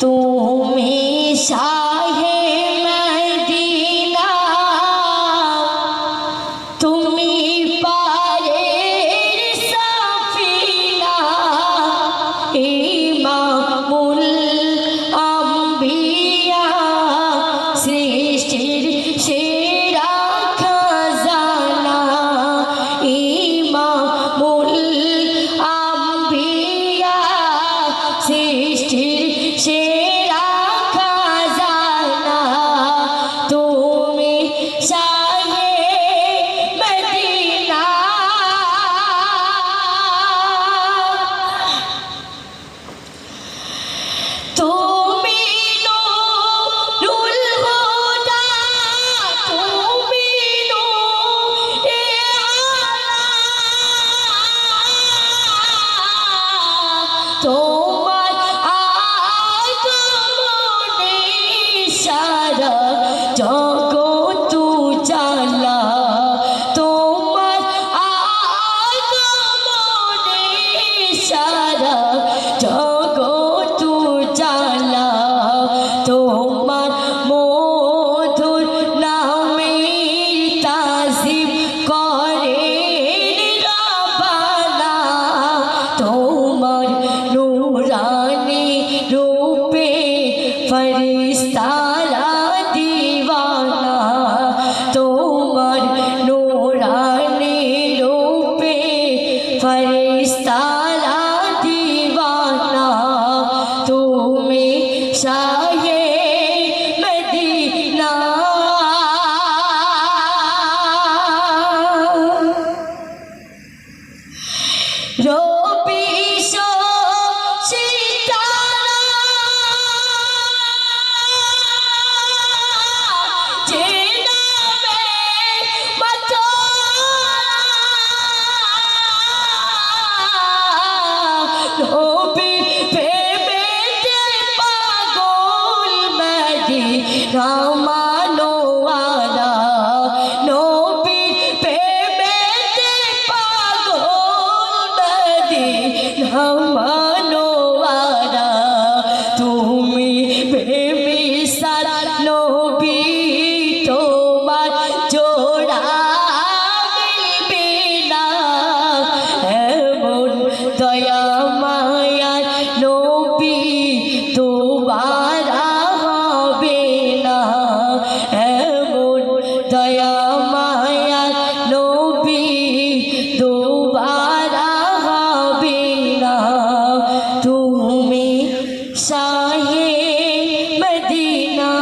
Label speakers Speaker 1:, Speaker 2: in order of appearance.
Speaker 1: তুমি শাহে মদিনা, তুমি পারের সাফিনা, ইমামুল আম্বিয়া, সৃষ্টির সেরা খাজানা, ইমামুল আম্বিয়া, সৃষ্টির সেরা খাজানা, তুমি শাহে মদিনা। তুমি নূরুল হুদা, তুমি নূরে আলা, তোমার আগমনে সারা জগৎ উজালা, তোমার আগমনে সারা জগৎ উজালা, তোমার মধুর নামের তাজিম করেন রব্বানা, তোমার নূরানি রূপে ফেরেশতারা দিওয়ানা, তোমার নূরানি রূপে ফেরেশতারা দিওয়ানা, তুমি শাহে মদিনা। রবি সিতারা যে নামে নবী প্রেমেতে পাগল মদিনা মানোয়ারা, নবী প্রেমেতে পাগল মদিনা মানোয়ারা, তুমি বেমিসাল নবী, তোমার জোড়া মিলবে না, এমন দয়া মায়ার নবী তোমারা হবে না, এমন দয়া মায়ার নবী তোমারা হবে না, তুমি শাহে মদিনা।